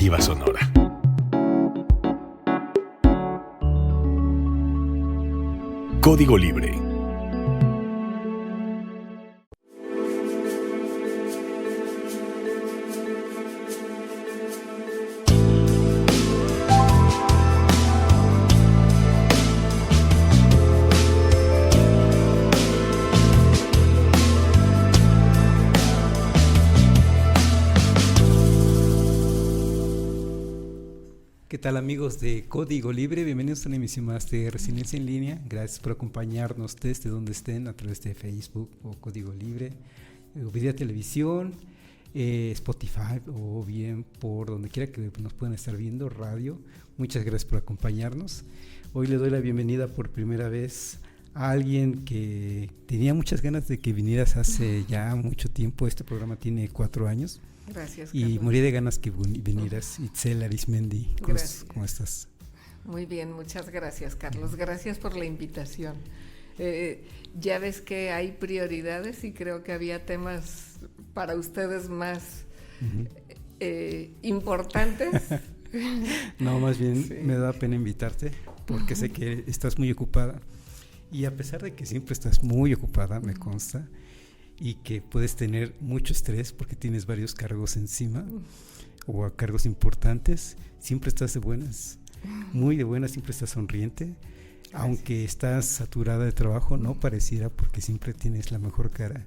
Alternativa Sonora. Código Libre. ¿Qué tal, amigos de Código Libre? Bienvenidos a una emisión más de Resiliencia en Línea. Gracias por acompañarnos desde donde estén, a través de Facebook o Código Libre, o Video Televisión, Spotify, o bien por donde quiera que nos puedan estar viendo, radio. Muchas gracias por acompañarnos. Hoy le doy la bienvenida por primera vez a alguien que tenía muchas ganas de que vinieras hace ya mucho tiempo. Este programa tiene 4 años. Gracias, y Carlos. morí de ganas que vinieras. Itzel Arismendi, ¿cómo estás? Muy bien, muchas gracias, Carlos. Gracias por la invitación. Ya ves que hay prioridades y creo que había temas para ustedes más importantes. No, más bien Sí. me da pena invitarte porque sé que estás muy ocupada, y a pesar de que siempre estás muy ocupada, me consta, y que puedes tener mucho estrés porque tienes varios cargos encima o a cargos importantes, siempre estás de buenas, muy de buenas, siempre estás sonriente. Gracias. Aunque estás saturada de trabajo, no pareciera, porque siempre tienes la mejor cara.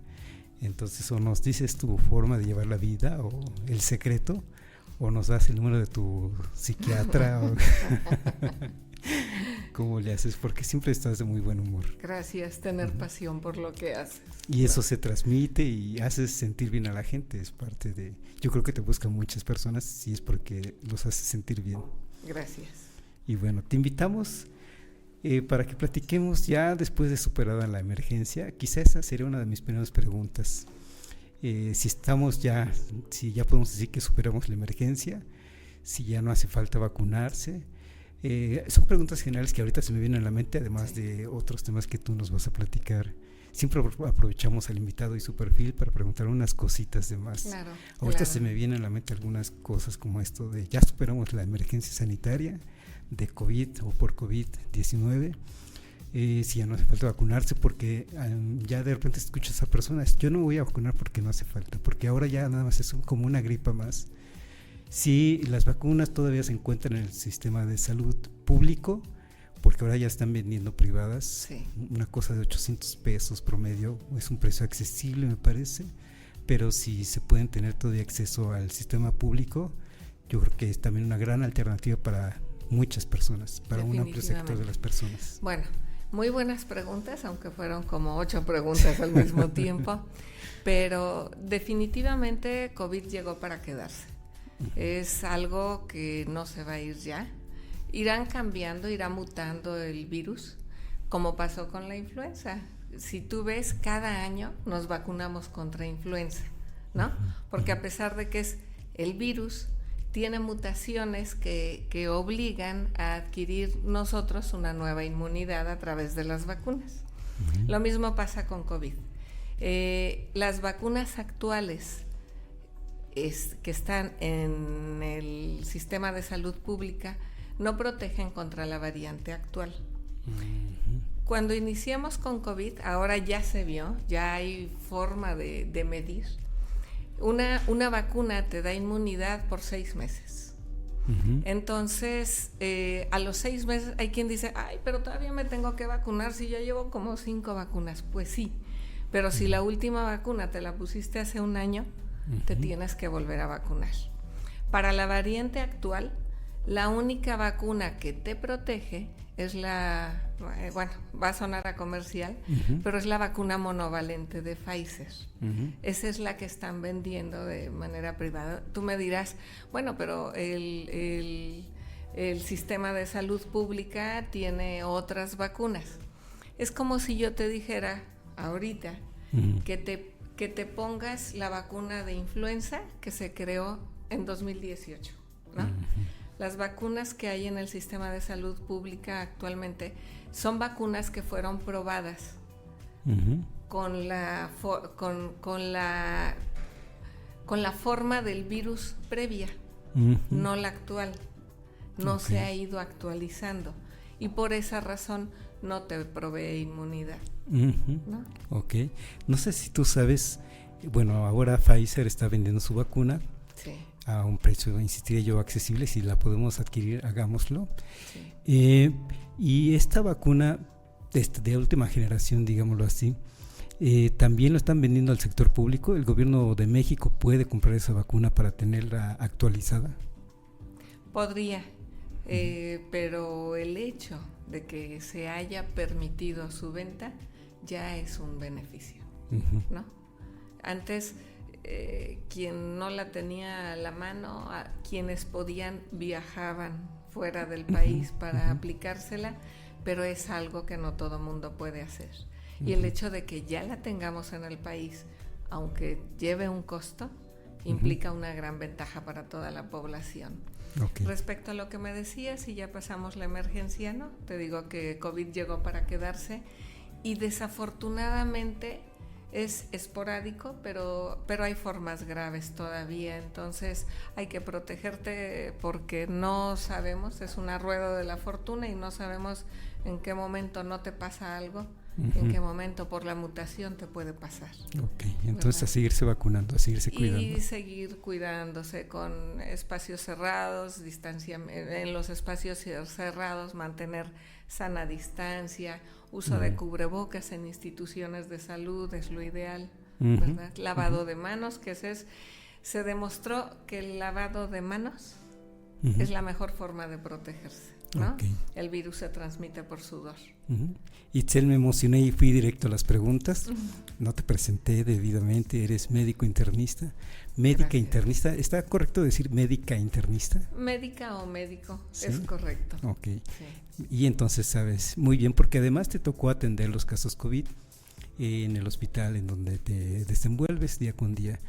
Entonces, o nos dices tu forma de llevar la vida o el secreto, o nos das el número de tu psiquiatra o ¿cómo le haces? Porque siempre estás de muy buen humor. Gracias, tener pasión por lo que haces. Y eso se transmite y haces sentir bien a la gente, es parte de... Yo creo que te buscan muchas personas y es porque los haces sentir bien. Gracias. Y bueno, te invitamos para que platiquemos ya después de superada la emergencia. Quizá esa sería una de mis primeras preguntas. Si ya podemos decir que superamos la emergencia, si ya no hace falta vacunarse. Son preguntas generales que ahorita se me vienen a la mente, además de otros temas que tú nos vas a platicar. Siempre aprovechamos al invitado y su perfil para preguntar unas cositas de más. Claro, ahorita se me vienen a la mente algunas cosas como esto de ya superamos la emergencia sanitaria de COVID o por COVID-19. Si ya no hace falta vacunarse, porque ya de repente escuchas a personas, yo no me voy a vacunar porque no hace falta, porque ahora ya nada más es como una gripa más. Sí, las vacunas todavía se encuentran en el sistema de salud público, porque ahora ya están vendiendo privadas. Sí. Una cosa de 800 pesos promedio, es un precio accesible, me parece, pero si se pueden tener todavía acceso al sistema público, yo creo que es también una gran alternativa para muchas personas, para un amplio sector de las personas. Bueno, muy buenas preguntas, aunque fueron como 8 preguntas al mismo tiempo, pero definitivamente COVID llegó para quedarse. Es algo que no se va a ir ya. Irán cambiando, irá mutando el virus, como pasó con la influenza. Si tú ves, cada año nos vacunamos contra influenza, ¿no? Porque a pesar de que es el virus, tiene mutaciones que obligan a adquirir nosotros una nueva inmunidad a través de las vacunas. Lo mismo pasa con COVID. Las vacunas actuales que están en el sistema de salud pública no protegen contra la variante actual. Cuando iniciamos con COVID, ahora ya se vio, ya hay forma de medir. Una vacuna te da inmunidad por 6 meses. Entonces, a los 6 meses hay quien dice, ay, pero todavía me tengo que vacunar si yo llevo como 5 vacunas. Pues sí, pero si la última vacuna te la pusiste hace un año, te tienes que volver a vacunar. Para la variante actual, la única vacuna que te protege es va a sonar a comercial, pero es la vacuna monovalente de Pfizer. Esa es la que están vendiendo de manera privada. Tú me dirás, bueno, pero el sistema de salud pública tiene otras vacunas. Es como si yo te dijera ahorita que te pongas la vacuna de influenza que se creó en 2018, ¿no? Las vacunas que hay en el sistema de salud pública actualmente son vacunas que fueron probadas con la forma del virus previa. no la actual. No Okay. se ha ido actualizando y por esa razón no te provee inmunidad, ¿no? Ok. No sé si tú sabes, bueno, ahora Pfizer está vendiendo su vacuna Sí, a un precio, insistiría yo, accesible. Si la podemos adquirir, hagámoslo. sí. Y esta vacuna de última generación, digámoslo así, también lo están vendiendo al sector público. ¿El gobierno de México puede comprar esa vacuna para tenerla actualizada? Podría, pero el hecho de que se haya permitido su venta ya es un beneficio, ¿no? Antes, quien no la tenía a la mano, quienes podían viajaban fuera del país para aplicársela, pero es algo que no todo mundo puede hacer. Y el hecho de que ya la tengamos en el país, aunque lleve un costo, implica una gran ventaja para toda la población. Okay. Respecto a lo que me decías, y ya pasamos la emergencia, ¿no? Te digo que COVID llegó para quedarse y desafortunadamente es esporádico, pero hay formas graves todavía, entonces hay que protegerte porque no sabemos, es una rueda de la fortuna y no sabemos en qué momento no te pasa algo, en qué momento por la mutación te puede pasar. Ok, entonces ¿verdad? A seguirse vacunando, a seguirse cuidando. Y seguir cuidándose con espacios cerrados, en los espacios cerrados, mantener sana distancia, uso de cubrebocas en instituciones de salud es lo ideal, ¿verdad? Lavado de manos, se demostró que el lavado de manos es la mejor forma de protegerse, ¿no? Okay. El virus se transmite por sudor. Itzel, me emocioné y fui directo a las preguntas. No te presenté debidamente. Eres médico internista. Médica Gracias. internista. ¿Está correcto decir médica internista? Médica o médico, ¿Sí? es correcto. Ok. Sí. Y entonces sabes muy bien, porque además te tocó atender los casos COVID en el hospital en donde te desenvuelves día con día.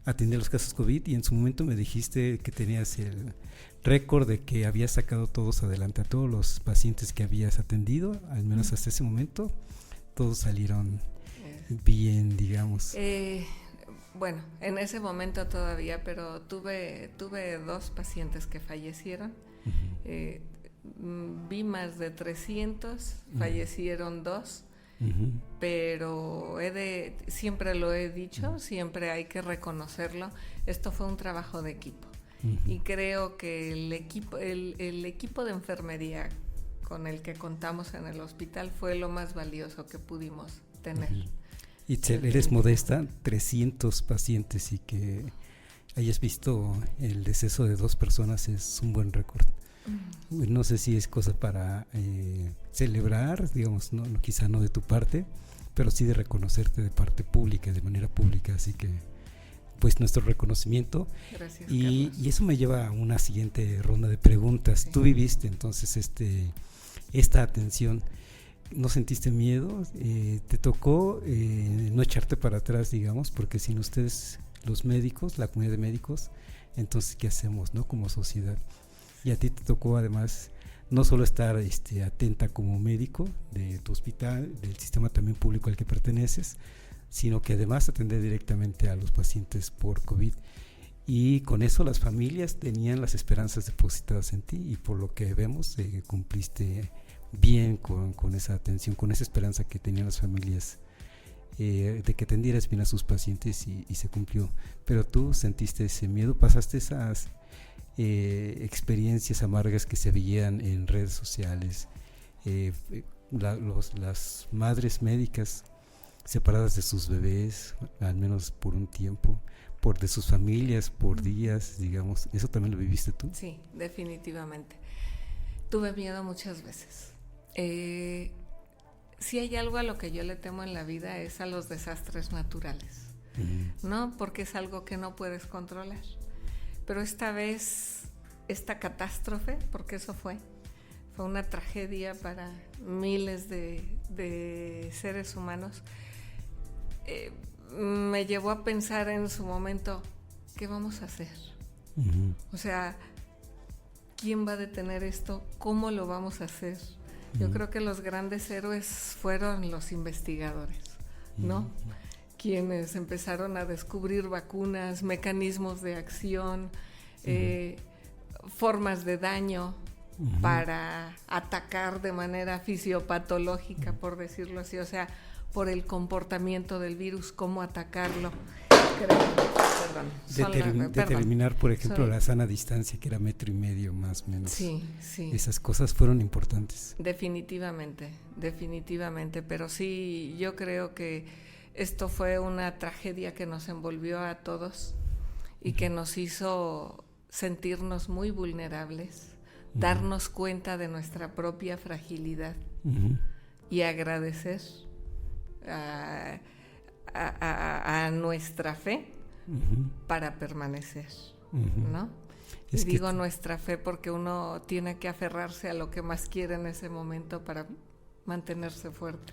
Atender los casos COVID y en su momento me dijiste que tenías el récord de que habías sacado todos adelante, a todos los pacientes que habías atendido, al menos hasta ese momento, todos salieron bien, digamos. Bueno, en ese momento todavía, pero tuve 2 pacientes que fallecieron. Vi más de 300, fallecieron 2. Pero siempre lo he dicho, siempre hay que reconocerlo, esto fue un trabajo de equipo y creo que el equipo de enfermería con el que contamos en el hospital fue lo más valioso que pudimos tener. Itzel, eres modesta, 300 pacientes y que hayas visto el deceso de 2 personas es un buen récord. No sé si es cosa para celebrar, digamos, no, quizá no de tu parte, pero sí de reconocerte de parte pública, de manera pública, así que pues nuestro reconocimiento. Gracias, y Carlos. eso me lleva a una siguiente ronda de preguntas. Sí. Tú viviste entonces esta atención, ¿no sentiste miedo? ¿Te tocó no echarte para atrás, digamos, porque sin ustedes, los médicos, la comunidad de médicos, entonces ¿qué hacemos, no, como sociedad? Y a ti te tocó además no solo estar atenta como médico de tu hospital, del sistema también público al que perteneces, sino que además atender directamente a los pacientes por COVID. Y con eso las familias tenían las esperanzas depositadas en ti y por lo que vemos cumpliste bien con esa atención, con esa esperanza que tenían las familias de que atendieras bien a sus pacientes y se cumplió. Pero tú sentiste ese miedo, pasaste esas experiencias amargas que se veían en redes sociales, las madres médicas separadas de sus bebés, al menos por un tiempo, de sus familias, por días, digamos, ¿eso también lo viviste tú? Sí, definitivamente. Tuve miedo muchas veces. Si hay algo a lo que yo le temo en la vida es a los desastres naturales, ¿no? Porque es algo que no puedes controlar. Pero esta vez, esta catástrofe, porque eso fue una tragedia para miles de seres humanos, me llevó a pensar en su momento, ¿qué vamos a hacer? O sea, ¿quién va a detener esto? ¿Cómo lo vamos a hacer? Yo creo que los grandes héroes fueron los investigadores, ¿no? Quienes empezaron a descubrir vacunas, mecanismos de acción, formas de daño para atacar de manera fisiopatológica, por decirlo así, o sea, por el comportamiento del virus, cómo atacarlo. Determinar, por ejemplo, la sana distancia, que era 1.5 metros más o menos. Sí. Esas cosas fueron importantes. Definitivamente, pero sí, yo creo que esto fue una tragedia que nos envolvió a todos y que nos hizo sentirnos muy vulnerables, darnos cuenta de nuestra propia fragilidad y agradecer a nuestra fe para permanecer, ¿no? Y digo nuestra fe porque uno tiene que aferrarse a lo que más quiere en ese momento para mantenerse fuerte.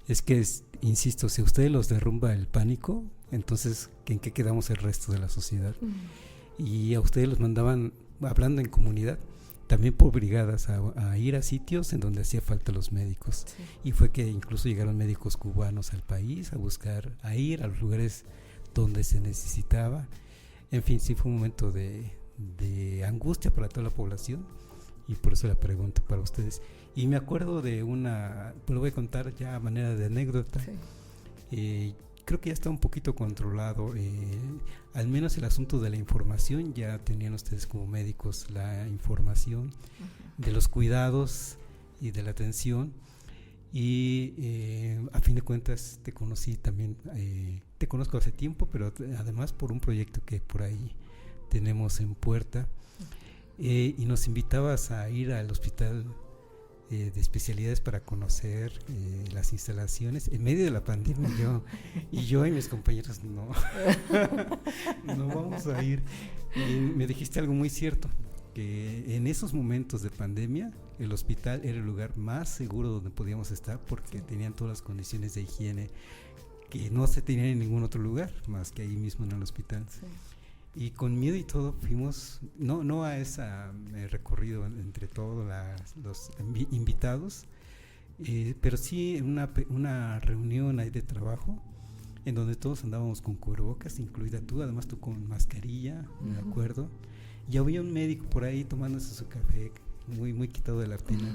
Es que, insisto, si a ustedes los derrumba el pánico, entonces ¿en qué quedamos el resto de la sociedad? Y a ustedes los mandaban, hablando en comunidad, también por brigadas, a ir a sitios en donde hacía falta los médicos. Sí. Y fue que incluso llegaron médicos cubanos al país a ir a los lugares donde se necesitaba. En fin, sí fue un momento de angustia para toda la población, y por eso la pregunto para ustedes. Y me acuerdo de lo voy a contar ya a manera de anécdota. Sí. Creo que ya está un poquito controlado, al menos el asunto de la información. Ya tenían ustedes como médicos la información de los cuidados y de la atención, y a fin de cuentas te conocí también, te conozco hace tiempo, pero además por un proyecto que por ahí tenemos en puerta, y nos invitabas a ir al hospital de especialidades para conocer las instalaciones en medio de la pandemia. Yo y mis compañeros no vamos a ir. Y me dijiste algo muy cierto, que en esos momentos de pandemia el hospital era el lugar más seguro donde podíamos estar, porque tenían todas las condiciones de higiene que no se tenían en ningún otro lugar más que ahí mismo en el hospital. Sí. Y con miedo y todo fuimos, no a ese recorrido entre todos los invitados, pero sí en una reunión ahí de trabajo, en donde todos andábamos con cubrebocas, incluida tú, además tú con mascarilla, me acuerdo, y había un médico por ahí tomándose su café, muy, muy quitado de la pena.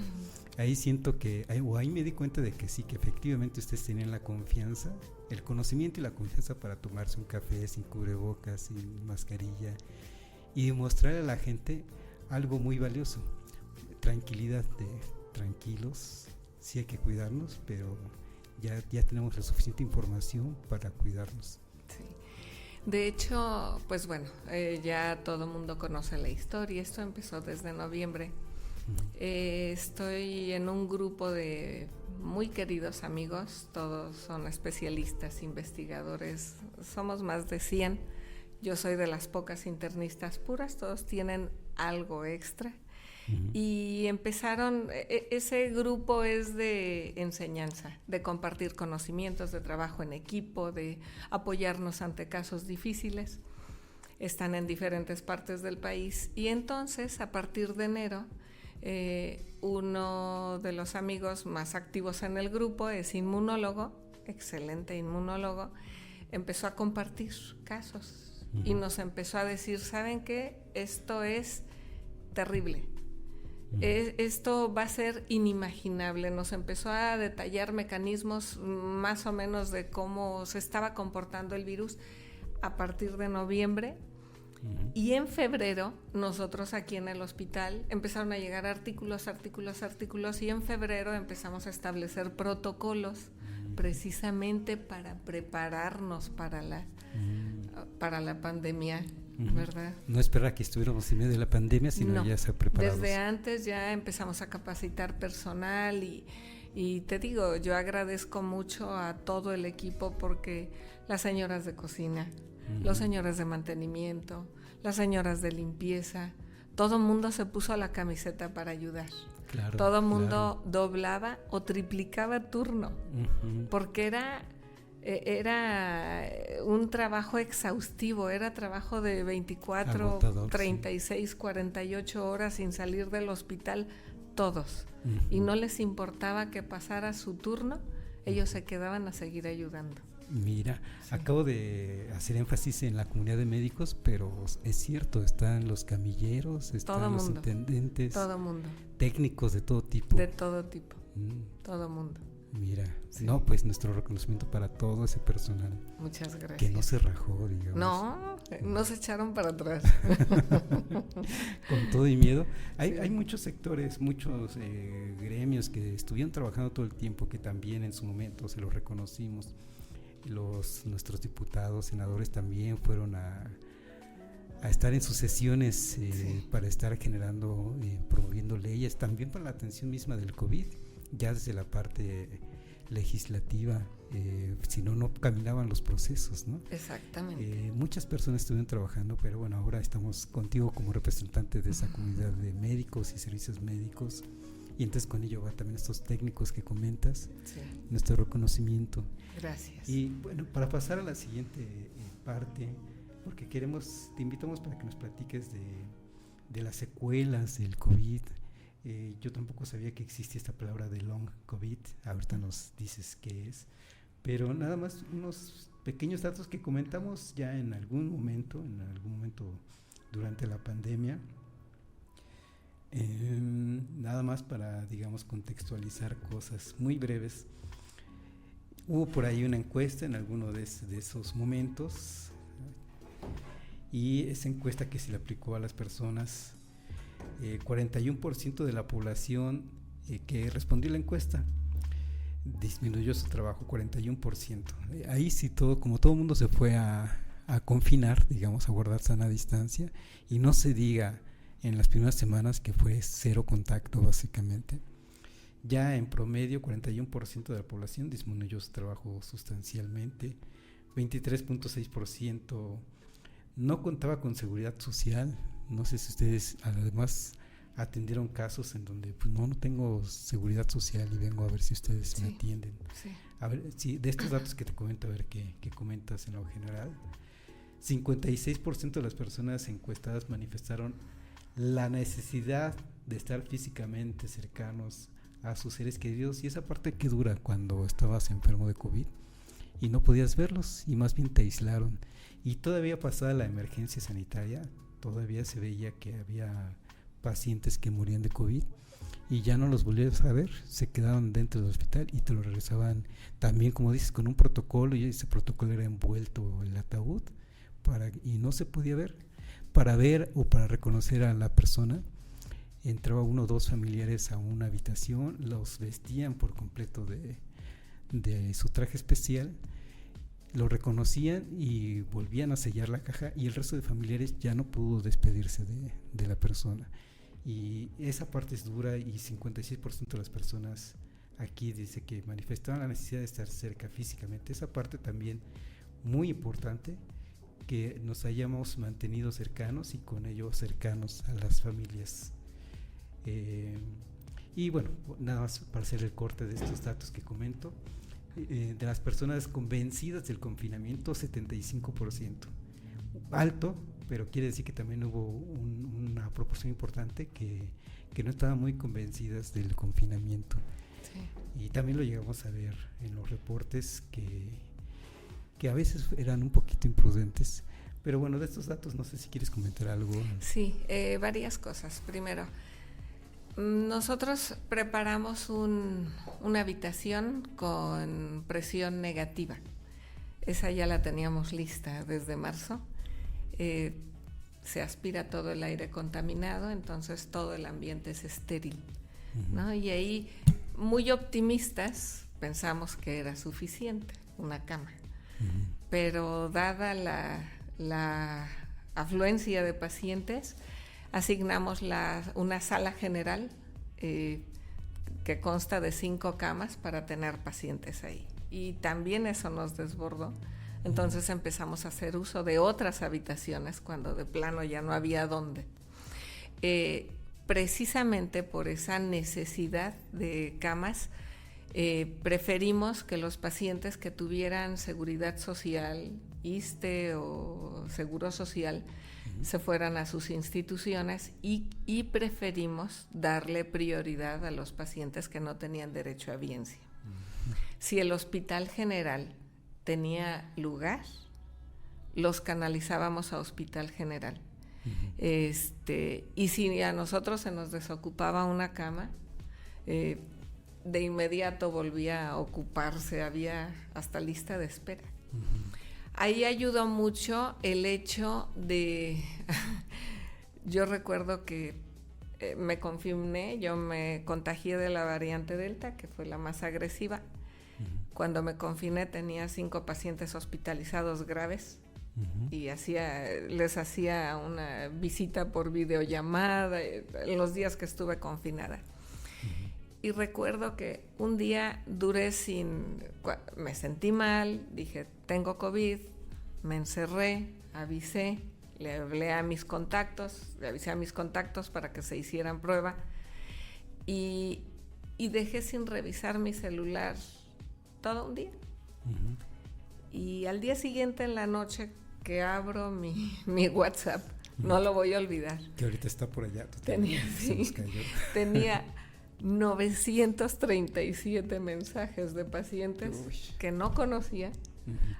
Ahí siento que, ahí me di cuenta de que sí, que efectivamente ustedes tenían la confianza, el conocimiento y la confianza para tomarse un café sin cubrebocas, sin mascarilla, y mostrarle a la gente algo muy valioso: tranquilidad, tranquilos, sí hay que cuidarnos, pero ya tenemos la suficiente información para cuidarnos. Sí. De hecho, pues bueno, ya todo el mundo conoce la historia. Esto empezó desde noviembre. Estoy en un grupo de muy queridos amigos, todos son especialistas, investigadores, somos más de 100. Yo soy de las pocas internistas puras, todos tienen algo extra. Y empezaron, ese grupo es de enseñanza, de compartir conocimientos, de trabajo en equipo, de apoyarnos ante casos difíciles. Están en diferentes partes del país, y entonces a partir de enero uno de los amigos más activos en el grupo es inmunólogo, excelente inmunólogo, empezó a compartir casos y nos empezó a decir: ¿saben qué? Esto es terrible. Esto va a ser inimaginable. Nos empezó a detallar mecanismos más o menos de cómo se estaba comportando el virus a partir de noviembre. Y en febrero, nosotros aquí en el hospital empezaron a llegar artículos, y en febrero empezamos a establecer protocolos precisamente para prepararnos para la pandemia, ¿verdad? No esperar que estuviéramos en medio de la pandemia, sino ya ser preparados. Desde antes ya empezamos a capacitar personal, y te digo, yo agradezco mucho a todo el equipo, porque las señoras de cocina, los señores de mantenimiento, las señoras de limpieza, todo el mundo se puso la camiseta para ayudar. Claro, todo el mundo doblaba o triplicaba turno, porque era un trabajo exhaustivo, era trabajo de 24, agotador, 36, 48 horas sin salir del hospital, todos. Y no les importaba que pasara su turno, ellos se quedaban a seguir ayudando. Mira, Sí. acabo de hacer énfasis en la comunidad de médicos, pero es cierto, están los camilleros, están Todo los mundo. intendentes, Todo mundo, técnicos de todo tipo. de todo tipo, Mm, todo mundo. mira, Sí. no, pues nuestro reconocimiento para todo ese personal Muchas gracias. que no se rajó, digamos. No se echaron para atrás. Con todo y miedo. Hay muchos sectores, muchos gremios que estuvieron trabajando todo el tiempo, que también en su momento se los reconocimos. Nuestros diputados, senadores también fueron a estar en sus sesiones Sí. para estar generando, promoviendo leyes, también para la atención misma del COVID, ya desde la parte legislativa, si no caminaban los procesos, ¿no? Exactamente. Muchas personas estuvieron trabajando, pero bueno, ahora estamos contigo como representante de esa comunidad de médicos y servicios médicos, y entonces con ello va también estos técnicos que comentas, Sí. nuestro reconocimiento. Gracias. Y bueno, para pasar a la siguiente parte, porque te invitamos para que nos platiques de las secuelas del COVID. Yo tampoco sabía que existía esta palabra de long COVID, ahorita nos dices qué es, pero nada más unos pequeños datos que comentamos ya en algún momento durante la pandemia. Nada más para, digamos, contextualizar cosas muy breves. Hubo por ahí una encuesta en alguno de esos momentos, y esa encuesta que se le aplicó a las personas, 41% de la población que respondió la encuesta disminuyó su trabajo, 41%. Ahí sí como todo el mundo se fue a confinar, digamos, a guardar sana distancia, y no se diga en las primeras semanas que fue cero contacto básicamente. Ya en promedio 41% de la población disminuyó su trabajo sustancialmente, 23.6% no contaba con seguridad social. No sé si ustedes además atendieron casos en donde pues no tengo seguridad social y vengo a ver si ustedes Sí. me atienden. Sí. A ver, si de estos datos que te comento, a ver qué comentas en lo general. 56% de las personas encuestadas manifestaron la necesidad de estar físicamente cercanos a sus seres queridos, y esa parte que dura cuando estabas enfermo de COVID y no podías verlos y más bien te aislaron, y todavía pasada la emergencia sanitaria todavía se veía que había pacientes que morían de COVID y ya no los volvías a ver, se quedaban dentro del hospital y te lo regresaban también, como dices, con un protocolo, y ese protocolo era envuelto el ataúd y no se podía ver. Para ver o para reconocer a la persona, entraba uno o dos familiares a una habitación, los vestían por completo de su traje especial, lo reconocían y volvían a sellar la caja, y el resto de familiares ya no pudo despedirse de la persona. Y esa parte es dura, y 56% de las personas aquí dice que manifestaban la necesidad de estar cerca físicamente. Esa parte también muy importante, que nos hayamos mantenido cercanos y con ello cercanos a las familias. Y bueno, nada más para hacer el corte de estos datos que comento, de las personas convencidas del confinamiento, 75%. Alto, pero quiere decir que también hubo una proporción importante que no estaban muy convencidas del confinamiento. Sí. Y también lo llegamos a ver en los reportes que a veces eran un poquito imprudentes. Pero bueno, de estos datos no sé si quieres comentar algo. Sí, varias cosas. Primero, nosotros preparamos una habitación con presión negativa. Esa ya la teníamos lista desde marzo. Se aspira todo el aire contaminado, entonces todo el ambiente es estéril, ¿no? Y ahí, muy optimistas, pensamos que era suficiente una cama. Pero dada la afluencia de pacientes, asignamos una sala general que consta de 5 camas para tener pacientes ahí. Y también eso nos desbordó. Entonces empezamos a hacer uso de otras habitaciones cuando de plano ya no había dónde. Precisamente por esa necesidad de camas, preferimos que los pacientes que tuvieran seguridad social, ISSSTE o Seguro Social, se fueran a sus instituciones, y preferimos darle prioridad a los pacientes que no tenían derecho a biencia. Si el Hospital General tenía lugar, los canalizábamos a Hospital General. Y si a nosotros se nos desocupaba una cama, de inmediato volvía a ocuparse, había hasta lista de espera. Ahí ayudó mucho el hecho de, yo recuerdo que me confiné, yo me contagié de la variante Delta, que fue la más agresiva. Cuando me confiné tenía 5 pacientes hospitalizados graves. Y les hacía una visita por videollamada en los días que estuve confinada. Y recuerdo que un día me sentí mal, dije, tengo COVID, me encerré, avisé, le avisé a mis contactos para que se hicieran prueba y dejé sin revisar mi celular todo un día. Y al día siguiente en la noche que abro mi WhatsApp, no lo voy a olvidar. Que ahorita está por allá. Tenía 937 mensajes de pacientes que no conocía.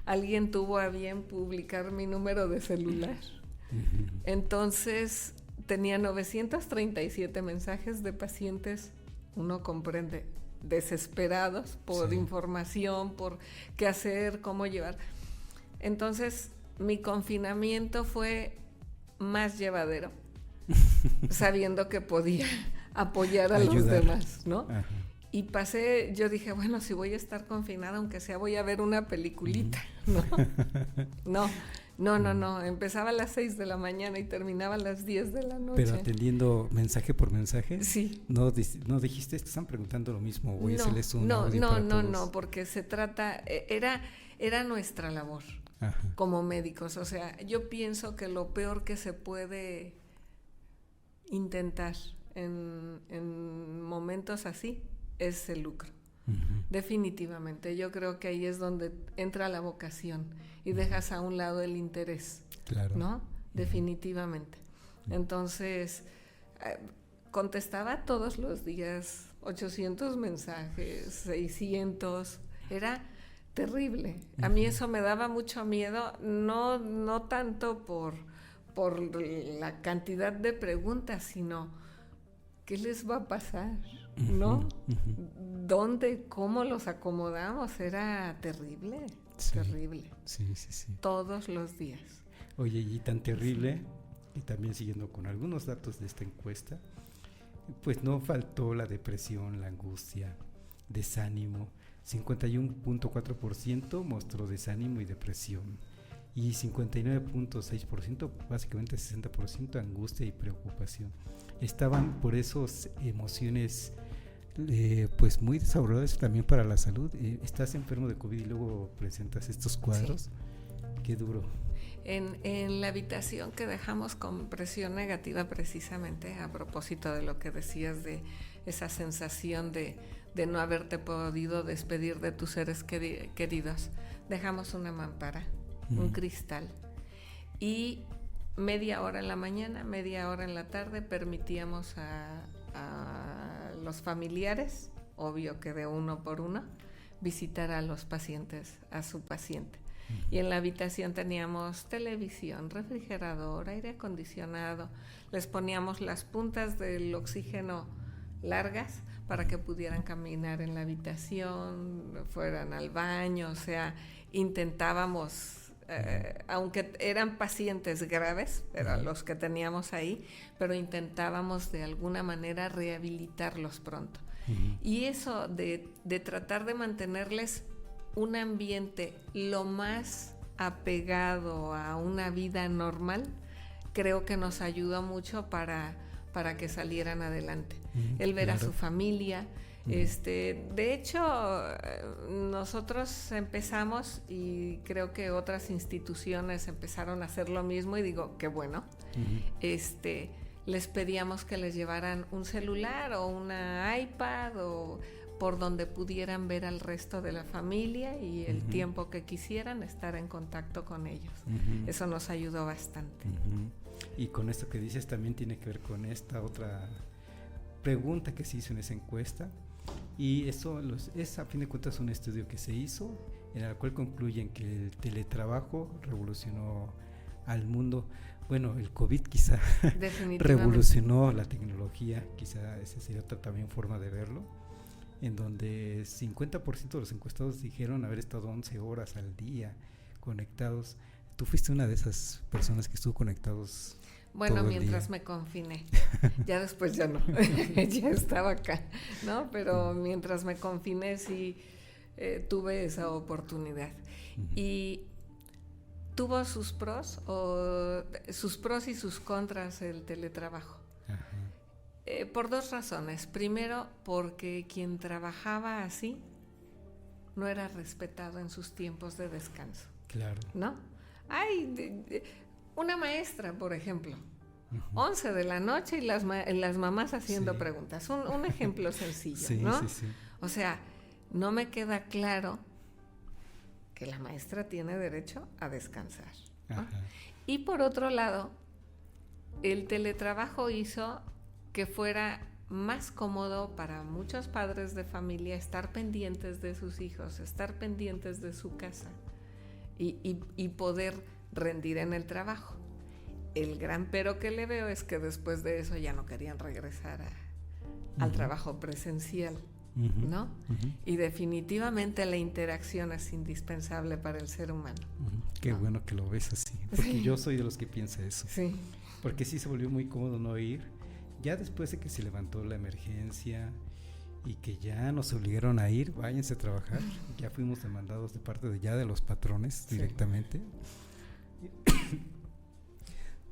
Alguien tuvo a bien publicar mi número de celular. Entonces tenía 937 mensajes de pacientes, uno comprende, desesperados por información, por qué hacer, cómo llevar. Entonces mi confinamiento fue más llevadero, sabiendo que podía apoyar a los demás, ¿no? Ajá. Y yo dije, bueno, si voy a estar confinada, aunque sea voy a ver una peliculita, ¿no? No, empezaba a las 6 de la mañana y terminaba a las 10 de la noche. Pero atendiendo mensaje por mensaje. Sí. No dijiste, están preguntando lo mismo, voy a hacerles un audio para todos. No, porque se trata, era nuestra labor. Ajá. Como médicos, o sea, yo pienso que lo peor que se puede intentar en momentos así es el lucro. Definitivamente, yo creo que ahí es donde entra la vocación y dejas a un lado el interés, claro, ¿no? Definitivamente. Entonces, contestaba todos los días 800 mensajes, 600, era terrible. A mí eso me daba mucho miedo, no tanto por la cantidad de preguntas, sino ¿qué les va a pasar? ¿No? ¿Dónde? ¿Cómo los acomodamos? Era terrible, terrible. Sí. Todos los días. Oye, y tan terrible, y también siguiendo con algunos datos de esta encuesta, pues no faltó la depresión, la angustia, desánimo. 51.4% mostró desánimo y depresión y 59.6%, básicamente 60%, angustia y preocupación. Estaban por esos emociones pues muy desfavorables también para la salud. Estás enfermo de COVID y luego presentas estos cuadros. Sí. Qué duro. En la habitación que dejamos con presión negativa, precisamente a propósito de lo que decías de esa sensación de no haberte podido despedir de tus seres queridos, dejamos una mampara, un cristal, y media hora en la mañana, media hora en la tarde permitíamos a los familiares, obvio que de uno por uno, visitar a los pacientes, a su paciente. Y en la habitación teníamos televisión, refrigerador, aire acondicionado, les poníamos las puntas del oxígeno largas para que pudieran caminar en la habitación, fueran al baño, o sea, intentábamos, aunque eran pacientes graves, pero los que teníamos ahí, pero intentábamos de alguna manera rehabilitarlos pronto. Y eso de tratar de mantenerles un ambiente lo más apegado a una vida normal, creo que nos ayudó mucho para que salieran adelante. El ver a su familia. De hecho, nosotros empezamos, y creo que otras instituciones empezaron a hacer lo mismo, y digo, qué bueno. Les pedíamos que les llevaran un celular o una iPad o por donde pudieran ver al resto de la familia y el tiempo que quisieran estar en contacto con ellos. Eso nos ayudó bastante. Y con esto que dices también tiene que ver con esta otra pregunta que se hizo en esa encuesta, y eso es a fin de cuentas un estudio que se hizo en la cual concluyen que el teletrabajo revolucionó al mundo. Bueno, el COVID quizá revolucionó la tecnología, quizá esa sería otra también forma de verlo, en donde 50% de los encuestados dijeron haber estado 11 horas al día conectados. Tú fuiste una de esas personas que estuvo conectados. Bueno, mientras me confiné, ya después ya no, ya estaba acá, ¿no? Pero mientras me confiné sí tuve esa oportunidad. Y tuvo sus pros y sus contras el teletrabajo. Por dos razones. Primero, porque quien trabajaba así no era respetado en sus tiempos de descanso. Claro. ¿No? Una maestra, por ejemplo, 11 de la noche y las mamás haciendo preguntas. Un ejemplo sencillo, ¿no? Sí. O sea, no me queda claro que la maestra tiene derecho a descansar, ¿no? Y por otro lado, el teletrabajo hizo que fuera más cómodo para muchos padres de familia estar pendientes de sus hijos, estar pendientes de su casa y poder rendir en el trabajo. El gran pero que le veo es que después de eso ya no querían regresar al trabajo presencial, ¿no? Y definitivamente la interacción es indispensable para el ser humano. Qué bueno que lo ves así, porque yo soy de los que piensa eso. Sí. Porque sí se volvió muy cómodo no ir. Ya después de que se levantó la emergencia y que ya nos obligaron a ir, váyanse a trabajar, ya fuimos demandados de parte de los patrones directamente.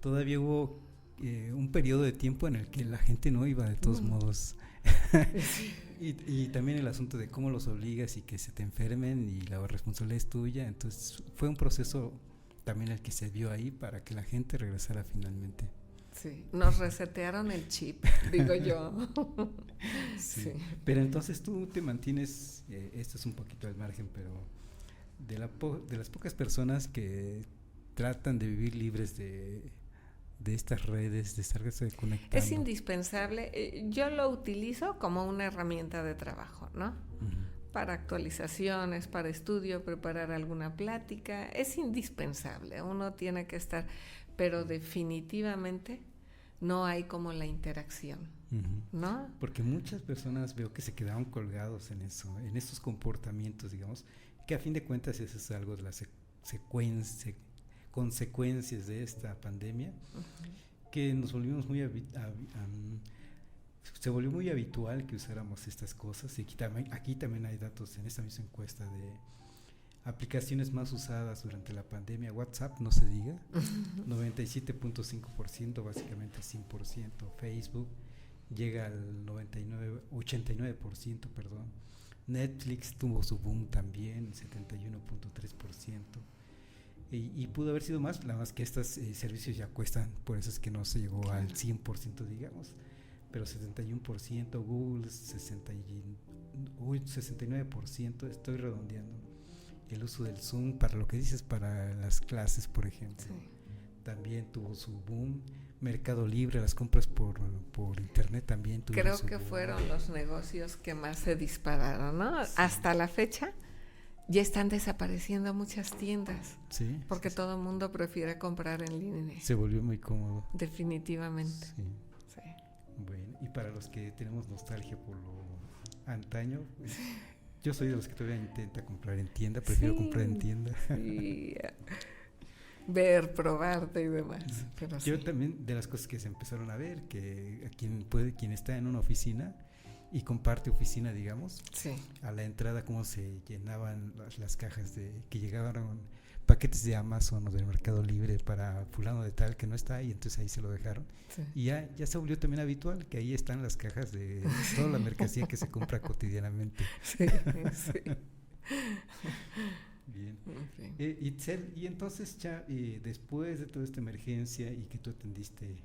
Todavía hubo un periodo de tiempo en el que la gente no iba de todos modos. y también el asunto de cómo los obligas y que se te enfermen y la responsabilidad es tuya. Entonces fue un proceso también el que se vio ahí para que la gente regresara finalmente. Sí, nos resetearon el chip, digo yo. Sí. Pero entonces tú te mantienes, esto es un poquito al margen, pero de las pocas personas que tratan de vivir libres de estas redes, de estarse conectando. Es indispensable. Yo lo utilizo como una herramienta de trabajo, ¿no? Para actualizaciones, para estudio, preparar alguna plática. Es indispensable. Uno tiene que estar, pero definitivamente no hay como la interacción, ¿no? Porque muchas personas veo que se quedaron colgados en eso, en estos comportamientos, digamos, que a fin de cuentas eso es algo de las consecuencias de esta pandemia, que nos volvimos se volvió muy habitual que usáramos estas cosas. Y aquí también hay datos en esta misma encuesta de aplicaciones más usadas durante la pandemia. WhatsApp, no se diga, 97.5%, básicamente 100%. Facebook llega al 89%, perdón. Netflix tuvo su boom también, 71.3%. Y pudo haber sido más, nada más que estos servicios ya cuestan, por eso es que no se llegó al 100%, digamos, pero 71%, Google 69%, estoy redondeando. El uso del Zoom, para lo que dices, para las clases, por ejemplo, también tuvo su boom. Mercado Libre, las compras por internet también tuvieron Creo su que boom. fueron los negocios que más se dispararon, ¿no? Sí. Hasta la fecha ya están desapareciendo muchas tiendas, porque todo el mundo prefiere comprar en línea. Se volvió muy cómodo. Definitivamente. Sí. Bueno, y para los que tenemos nostalgia por lo antaño, yo soy de los que todavía intenta comprar en tienda, prefiero comprar en tienda. Sí. Ver, probarte y demás. Pero yo también, de las cosas que se empezaron a ver, que quien está en una oficina y comparte oficina, digamos, a la entrada cómo se llenaban las cajas que llegaban paquetes de Amazon o del Mercado Libre para fulano de tal que no está y entonces ahí se lo dejaron. Y ya se volvió también habitual que ahí están las cajas de toda la mercancía que se compra cotidianamente. Sí. Bien. Itzel, y entonces ya después de toda esta emergencia y que tú atendiste,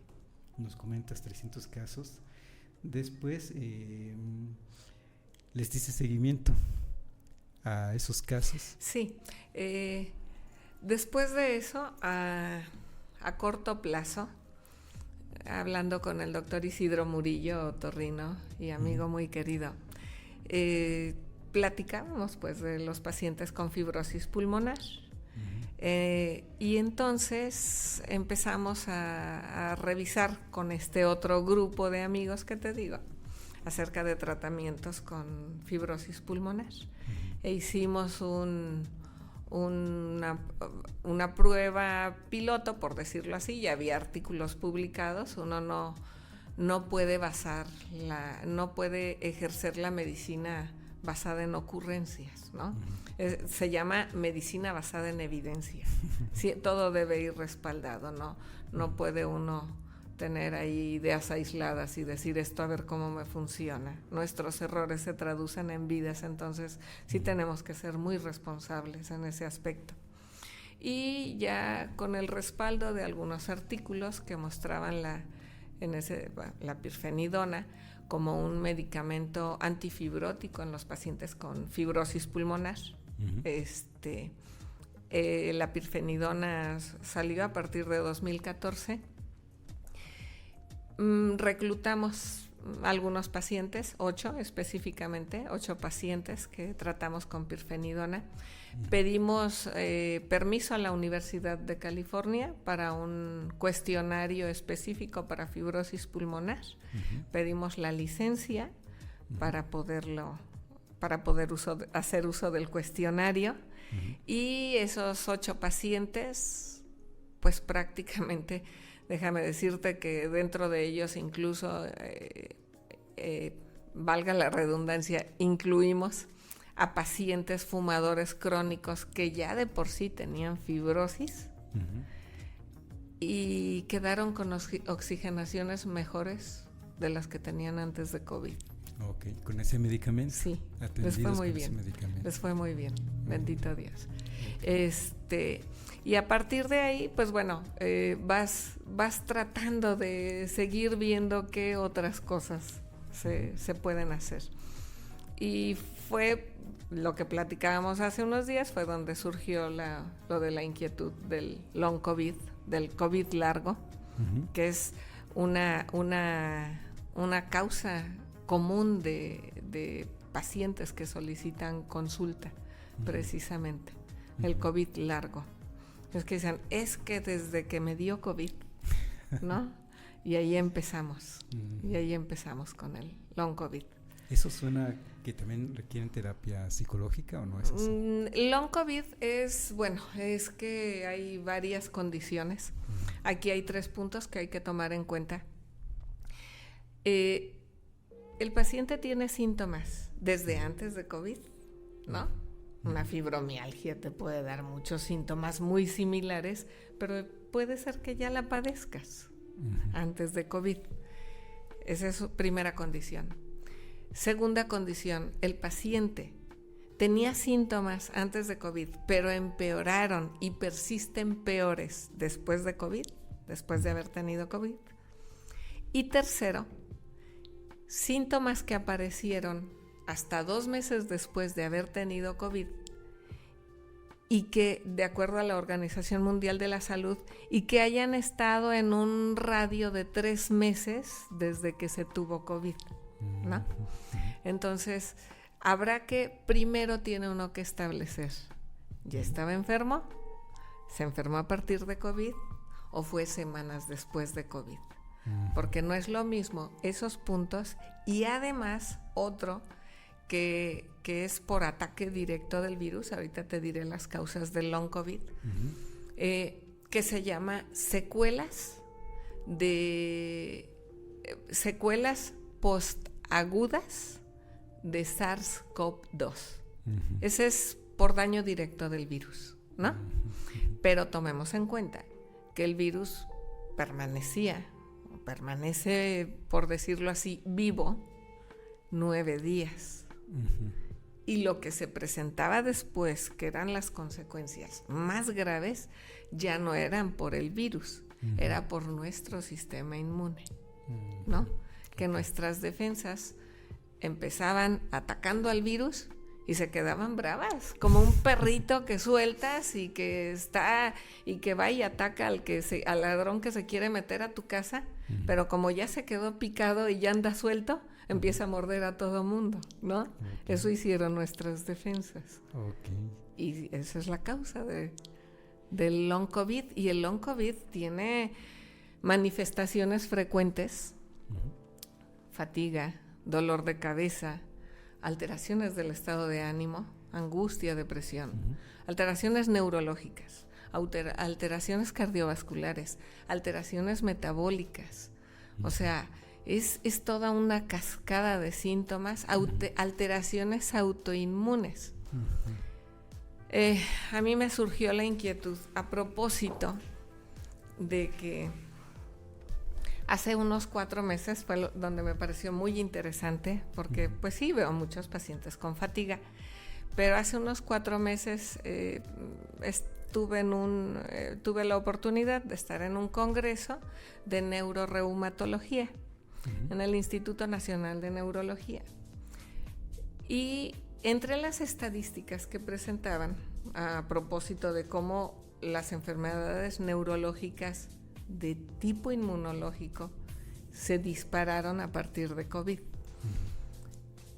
nos comentas 300 casos, después les diste seguimiento a esos casos. Sí. Después de eso, a corto plazo, hablando con el doctor Isidro Murillo, otorrino y amigo muy querido, platicábamos pues de los pacientes con fibrosis pulmonar. Y entonces empezamos a revisar con este otro grupo de amigos que te digo acerca de tratamientos con fibrosis pulmonar. E hicimos una prueba piloto, por decirlo así. Ya había artículos publicados. Uno no puede no puede ejercer la medicina basada en ocurrencias, ¿no? Se llama medicina basada en evidencia. Sí, todo debe ir respaldado, no puede uno tener ahí ideas aisladas y decir esto a ver cómo me funciona. Nuestros errores se traducen en vidas, entonces sí tenemos que ser muy responsables en ese aspecto. Y ya con el respaldo de algunos artículos que mostraban la pirfenidona como un medicamento antifibrótico en los pacientes con fibrosis pulmonar. La pirfenidona salió a partir de 2014. Reclutamos algunos pacientes, 8 específicamente, 8 pacientes que tratamos con pirfenidona. Pedimos permiso a la Universidad de California para un cuestionario específico para fibrosis pulmonar. Pedimos la licencia para poder hacer uso del cuestionario. Y esos 8 pacientes, pues prácticamente, déjame decirte que dentro de ellos incluso, valga la redundancia, incluimos a pacientes fumadores crónicos que ya de por sí tenían fibrosis y quedaron con oxigenaciones mejores de las que tenían antes de COVID. Ok, ¿con ese medicamento? Sí, les fue muy bien, bendito Dios. Y a partir de ahí, pues bueno, vas tratando de seguir viendo qué otras cosas se pueden hacer. Y fue lo que platicábamos hace unos días, fue donde surgió lo de la inquietud del long COVID, del COVID largo, que es una causa común de pacientes que solicitan consulta, precisamente, el COVID largo. Es que dicen, es que desde que me dio COVID, ¿no? Y ahí empezamos con el long COVID. ¿Eso suena que también requieren terapia psicológica o no es así? Long COVID es que hay varias condiciones. Aquí hay 3 puntos que hay que tomar en cuenta. El paciente tiene síntomas desde antes de COVID, ¿no? Una fibromialgia te puede dar muchos síntomas muy similares, pero puede ser que ya la padezcas antes de COVID. Esa es su primera condición. Segunda condición, el paciente tenía síntomas antes de COVID, pero empeoraron y persisten peores después de COVID, después de haber tenido COVID. Y tercero, síntomas que aparecieron hasta 2 meses después de haber tenido COVID y que, de acuerdo a la Organización Mundial de la Salud, y que hayan estado en un radio de 3 meses desde que se tuvo COVID, ¿no? Entonces, primero tiene uno que establecer, ¿ya estaba enfermo? ¿Se enfermó a partir de COVID? ¿O fue semanas después de COVID? Porque no es lo mismo esos puntos, y además otro que es por ataque directo del virus. Ahorita te diré las causas del long COVID, que se llama secuelas postagudas de SARS-CoV-2. Ese es por daño directo del virus, ¿no? Pero tomemos en cuenta que el virus permanece, por decirlo así, vivo 9 días. Y lo que se presentaba después, que eran las consecuencias más graves, ya no eran por el virus, era por nuestro sistema inmune, ¿no? Que nuestras defensas empezaban atacando al virus y se quedaban bravas, como un perrito que sueltas y que va y ataca al ladrón que se quiere meter a tu casa, pero como ya se quedó picado y ya anda suelto, empieza a morder a todo mundo, ¿no? Okay. Eso hicieron nuestras defensas. Okay. Y esa es la causa del long COVID. Y el long COVID tiene manifestaciones frecuentes, fatiga, dolor de cabeza, alteraciones del estado de ánimo, angustia, depresión, alteraciones neurológicas, alteraciones cardiovasculares, alteraciones metabólicas. O sea, es toda una cascada de síntomas, alteraciones autoinmunes. A mí me surgió la inquietud a propósito de que hace unos 4 meses fue donde me pareció muy interesante, porque pues sí, veo muchos pacientes con fatiga, pero hace unos 4 meses tuve la oportunidad de estar en un congreso de neuroreumatología en el Instituto Nacional de Neurología. Y entre las estadísticas que presentaban a propósito de cómo las enfermedades neurológicas de tipo inmunológico se dispararon a partir de COVID.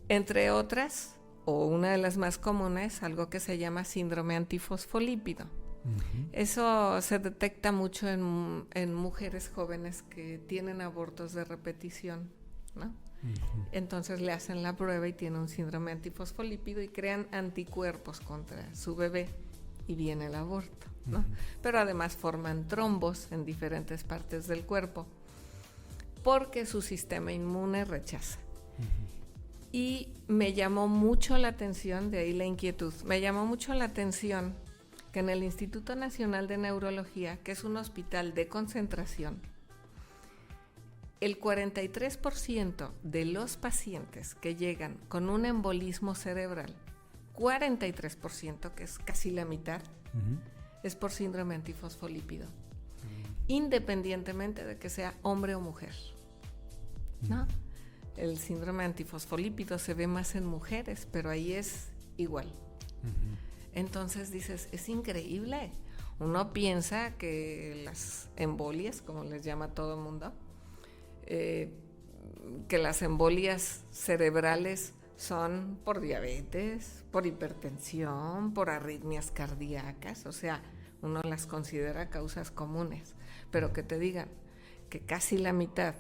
Entre otras, o una de las más comunes, algo que se llama síndrome antifosfolípido. Eso se detecta mucho en mujeres jóvenes que tienen abortos de repetición, ¿no? Entonces le hacen la prueba y tiene un síndrome antifosfolípido y crean anticuerpos contra su bebé y viene el aborto, ¿no? Pero además forman trombos en diferentes partes del cuerpo porque su sistema inmune rechaza. Y me llamó mucho la atención, de ahí la inquietud, me llamó mucho la atención que en el Instituto Nacional de Neurología, que es un hospital de concentración, el 43% de los pacientes que llegan con un embolismo cerebral, 43%, que es casi la mitad, es por síndrome antifosfolípido, independientemente de que sea hombre o mujer, ¿no? El síndrome antifosfolípido se ve más en mujeres, pero ahí es igual. Entonces dices, es increíble. Uno piensa que las embolias, como les llama todo el mundo, que las embolias cerebrales son por diabetes, por hipertensión, por arritmias cardíacas, o sea, uno las considera causas comunes, pero que te digan que casi la mitad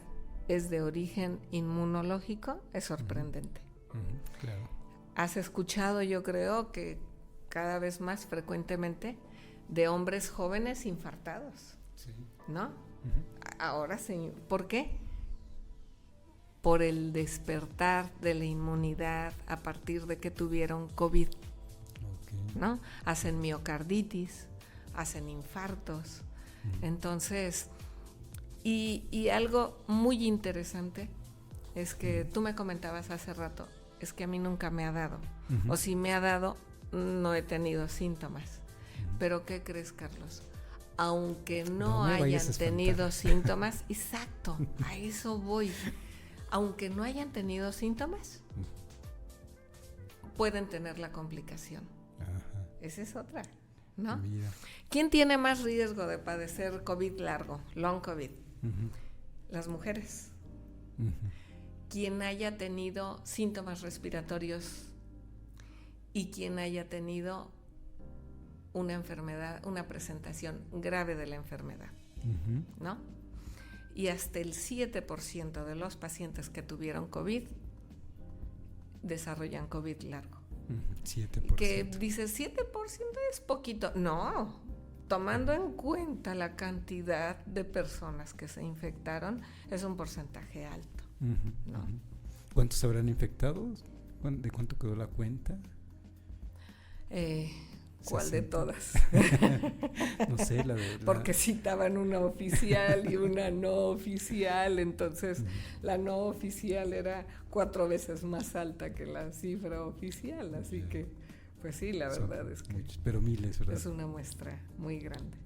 es de origen inmunológico, es sorprendente. Claro. Has escuchado, yo creo, que cada vez más frecuentemente de hombres jóvenes infartados, sí, ¿no? Ahora sí, ¿por qué? Por el despertar de la inmunidad a partir de que tuvieron COVID, ¿no? Hacen miocarditis, hacen infartos. Entonces, y algo muy interesante es que tú me comentabas hace rato, es que a mí nunca me ha dado, o si me ha dado, no he tenido síntomas. Pero ¿qué crees, Carlos? Aunque no hayan tenido síntomas, exacto, a eso voy. Aunque no hayan tenido síntomas, pueden tener la complicación. Esa es otra, ¿no? Mira. ¿Quién tiene más riesgo de padecer COVID largo, long COVID? Las mujeres. Quien haya tenido síntomas respiratorios y quien haya tenido una enfermedad, una presentación grave de la enfermedad, ¿no? Y hasta el 7% de los pacientes que tuvieron COVID desarrollan COVID largo. 7%. Que dices, 7% es poquito. No, tomando en cuenta la cantidad de personas que se infectaron, es un porcentaje alto, ¿no? ¿Cuántos habrán infectado? ¿De cuánto quedó la cuenta? ¿Cuál 60. De todas? No sé, la de... Porque citaban una oficial y una no oficial, entonces la no oficial era 4 veces más alta que la cifra oficial, así que, pues sí, la verdad es que... Muchos, pero miles, ¿verdad? Es una muestra muy grande,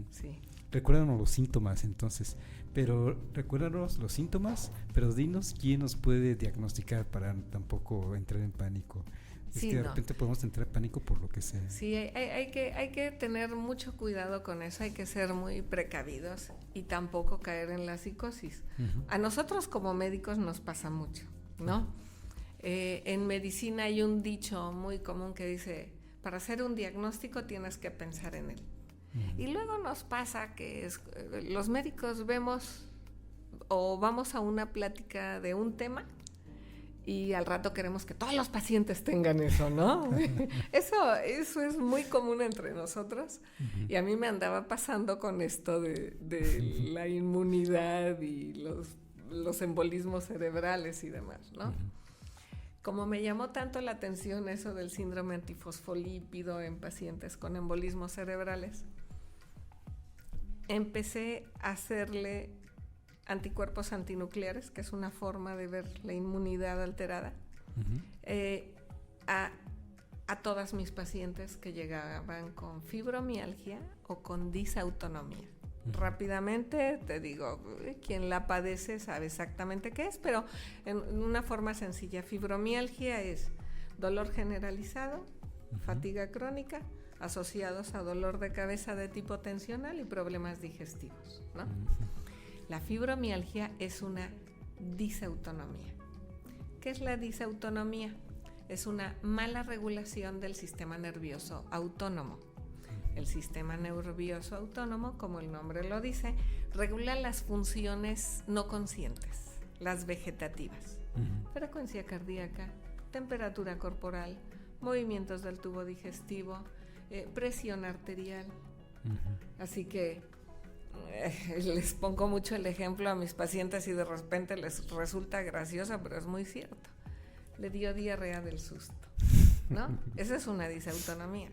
sí. Recuérdanos los síntomas, entonces, pero recuérdanos los síntomas, pero dinos quién nos puede diagnosticar para tampoco entrar en pánico. Es que de repente podemos entrar en pánico por lo que sea. Sí, hay que tener mucho cuidado con eso, hay que ser muy precavidos y tampoco caer en la psicosis. A nosotros como médicos nos pasa mucho, ¿no? En medicina hay un dicho muy común que dice, para hacer un diagnóstico tienes que pensar en él. Y luego nos pasa que los médicos vemos o vamos a una plática de un tema y al rato queremos que todos los pacientes tengan eso, ¿no? Eso es muy común entre nosotros. Y a mí me andaba pasando con esto de la inmunidad y los embolismos cerebrales y demás, ¿no? Como me llamó tanto la atención eso del síndrome antifosfolípido en pacientes con embolismos cerebrales, empecé a hacerle anticuerpos antinucleares, que es una forma de ver la inmunidad alterada, a todas mis pacientes que llegaban con fibromialgia o con disautonomía. Rápidamente te digo, quien la padece sabe exactamente qué es, pero en una forma sencilla. Fibromialgia es dolor generalizado, fatiga crónica, asociados a dolor de cabeza de tipo tensional y problemas digestivos, ¿no? La fibromialgia es una disautonomía. ¿Qué es la disautonomía? Es una mala regulación del sistema nervioso autónomo. El sistema nervioso autónomo, como el nombre lo dice, regula las funciones no conscientes, las vegetativas. Frecuencia cardíaca, temperatura corporal, movimientos del tubo digestivo, presión arterial. Así que les pongo mucho el ejemplo a mis pacientes y de repente les resulta gracioso, pero es muy cierto. Le dio diarrea del susto, ¿no? Esa es una disautonomía.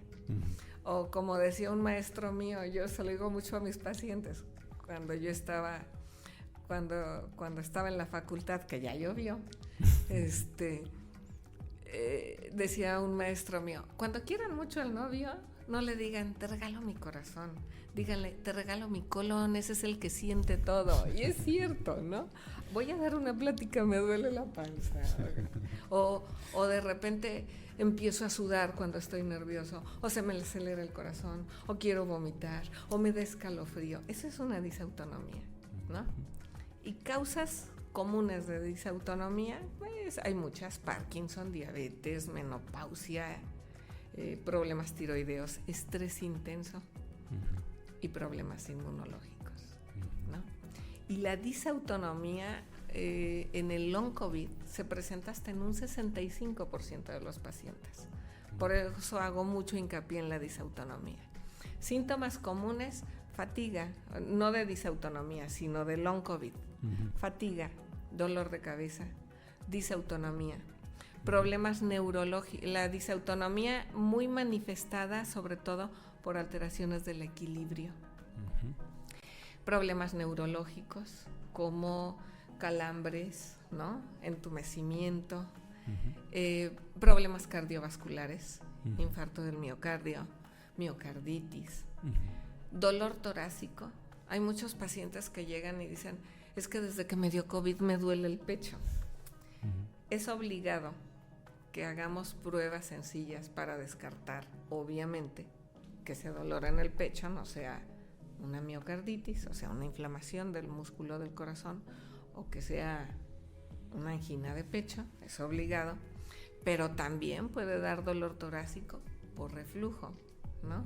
O como decía un maestro mío, yo se lo digo mucho a mis pacientes, cuando estaba en la facultad, que ya llovió, decía un maestro mío, cuando quieran mucho al novio, no le digan, te regalo mi corazón, díganle, te regalo mi colon, ese es el que siente todo. Y es cierto, ¿no? Voy a dar una plática, me duele la panza. O de repente empiezo a sudar cuando estoy nervioso, o se me acelera el corazón, o quiero vomitar, o me da escalofrío. Eso es una disautonomía, ¿no? Y causas comunes de disautonomía, pues hay muchas: Parkinson, diabetes, menopausia, problemas tiroideos, estrés intenso y problemas inmunológicos, ¿no? Y la disautonomía en el long COVID se presenta hasta en un 65% de los pacientes. Por eso hago mucho hincapié en la disautonomía. Síntomas comunes: fatiga, no de disautonomía, sino de long COVID. Fatiga, dolor de cabeza, disautonomía, problemas neurológicos, la disautonomía muy manifestada sobre todo por alteraciones del equilibrio. Problemas neurológicos como calambres, ¿no? Entumecimiento, problemas cardiovasculares, infarto del miocardio, miocarditis, dolor torácico. Hay muchos pacientes que llegan y dicen, es que desde que me dio COVID me duele el pecho. Es obligado que hagamos pruebas sencillas para descartar, obviamente, que ese dolor en el pecho no sea una miocarditis, o sea, una inflamación del músculo del corazón, o que sea una angina de pecho, es obligado, pero también puede dar dolor torácico por reflujo, ¿no?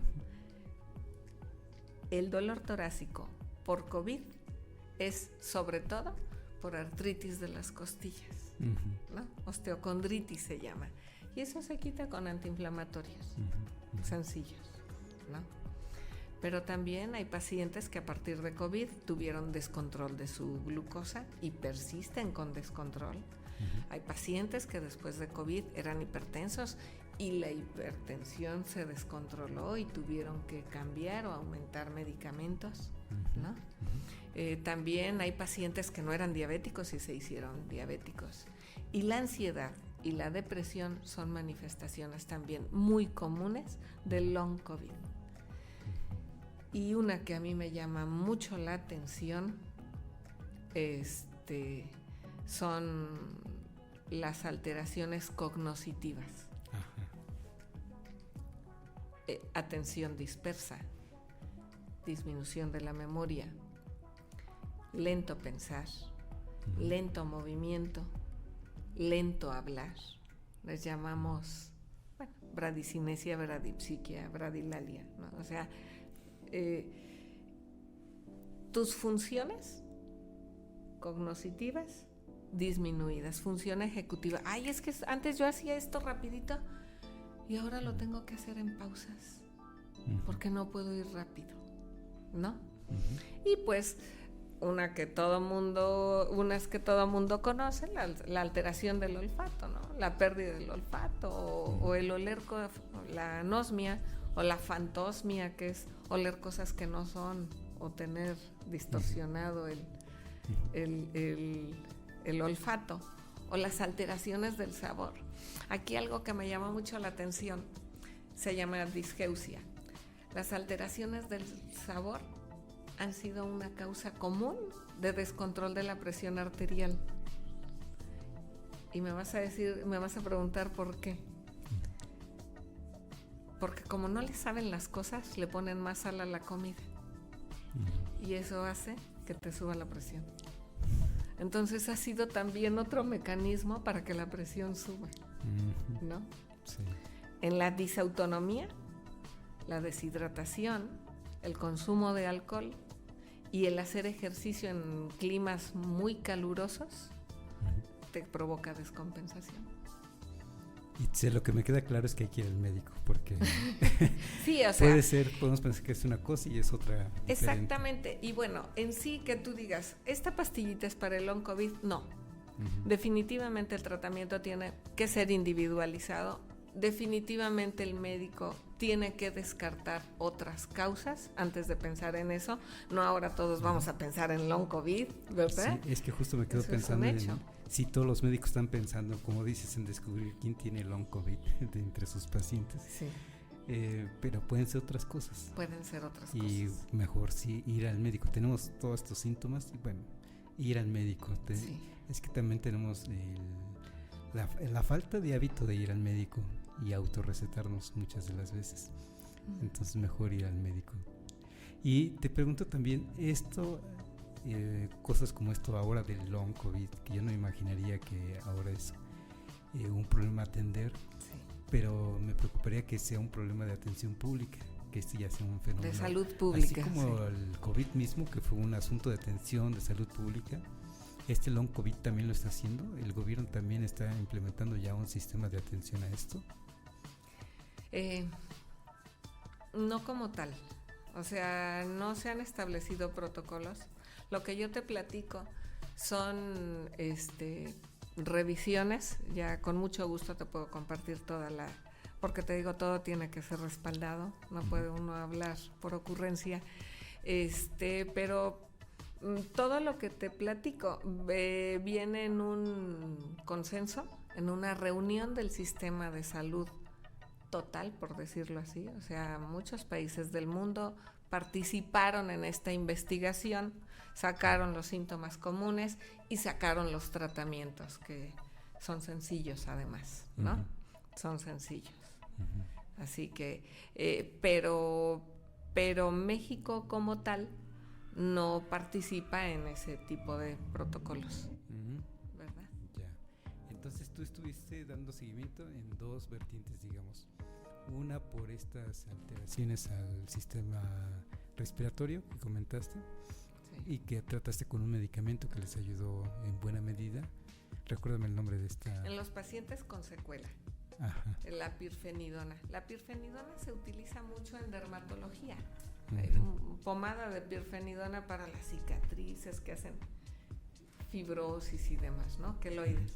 El dolor torácico por COVID es sobre todo por artritis de las costillas, ¿no? Osteocondritis se llama, y eso se quita con antiinflamatorios sencillos, ¿no? Pero también hay pacientes que a partir de COVID tuvieron descontrol de su glucosa y persisten con descontrol. Hay pacientes que después de COVID eran hipertensos y la hipertensión se descontroló y tuvieron que cambiar o aumentar medicamentos, ¿no? También hay pacientes que no eran diabéticos y se hicieron diabéticos. Y la ansiedad y la depresión son manifestaciones también muy comunes del long COVID. Y una que a mí me llama mucho la atención son las alteraciones cognitivas. Atención dispersa, disminución de la memoria, lento pensar, lento movimiento, lento hablar. Les llamamos, bueno, bradicinesia, bradipsiquia, bradilalia, ¿no? O sea, tus funciones cognitivas disminuidas, función ejecutiva. Ay, es que antes yo hacía esto rapidito y ahora lo tengo que hacer en pausas porque no puedo ir rápido, ¿no? Y pues unas que todo mundo conoce, la alteración del olfato, ¿no? La pérdida del olfato o el oler, la anosmia o la fantosmia, que es oler cosas que no son o tener distorsionado el olfato, o las alteraciones del sabor. Aquí algo que me llama mucho la atención se llama disgeusia. Las alteraciones del sabor han sido una causa común de descontrol de la presión arterial. Y me vas a preguntar por qué. Porque como no le saben las cosas, le ponen más sal a la comida. Y eso hace que te suba la presión. Entonces ha sido también otro mecanismo para que la presión suba, ¿no? Sí. En la disautonomía, la deshidratación, el consumo de alcohol y el hacer ejercicio en climas muy calurosos te provoca descompensación. Y lo que me queda claro es que hay que ir al médico, porque sí, o sea, podemos pensar que es una cosa y es otra. Exactamente. Diferente. Y bueno, en sí que tú digas, esta pastillita es para el long COVID, no. Definitivamente el tratamiento tiene que ser individualizado. Definitivamente el médico tiene que descartar otras causas antes de pensar en eso. No ahora todos vamos a pensar en long COVID, ¿verdad? Sí, es que justo me quedo eso pensando si todos los médicos están pensando, como dices, en descubrir quién tiene long COVID entre sus pacientes. Sí. Pero pueden ser otras cosas. Pueden ser otras cosas. Y mejor sí ir al médico. Tenemos todos estos síntomas y bueno, ir al médico. Sí. Es que también tenemos la falta de hábito de ir al médico y autorrecetarnos muchas de las veces. Entonces mejor ir al médico. Y te pregunto también cosas como esto ahora del long COVID, que yo no imaginaría que ahora es un problema a atender, pero me preocuparía que sea un problema de atención pública, que este ya sea un fenómeno de salud pública, así como el COVID mismo, que fue un asunto de atención de salud pública. Este long COVID también lo está haciendo. El gobierno también está implementando ya un sistema de atención a esto. No como tal, o sea, no se han establecido protocolos. Lo que yo te platico son revisiones, ya con mucho gusto te puedo compartir porque te digo, todo tiene que ser respaldado, no puede uno hablar por ocurrencia, pero todo lo que te platico viene en un consenso, en una reunión del sistema de salud total, por decirlo así. O sea, muchos países del mundo participaron en esta investigación, sacaron los síntomas comunes y sacaron los tratamientos, que son sencillos además, ¿no? Son sencillos. Así que, pero México como tal no participa en ese tipo de protocolos, ¿verdad? Ya. Entonces tú estuviste dando seguimiento en dos vertientes, digamos. Una por estas alteraciones al sistema respiratorio que comentaste, y que trataste con un medicamento que les ayudó en buena medida. Recuérdame el nombre de esta. En los pacientes con secuela. Ajá. La pirfenidona. La pirfenidona se utiliza mucho en dermatología. Pomada de pirfenidona para las cicatrices que hacen fibrosis y demás, ¿no? Queloides.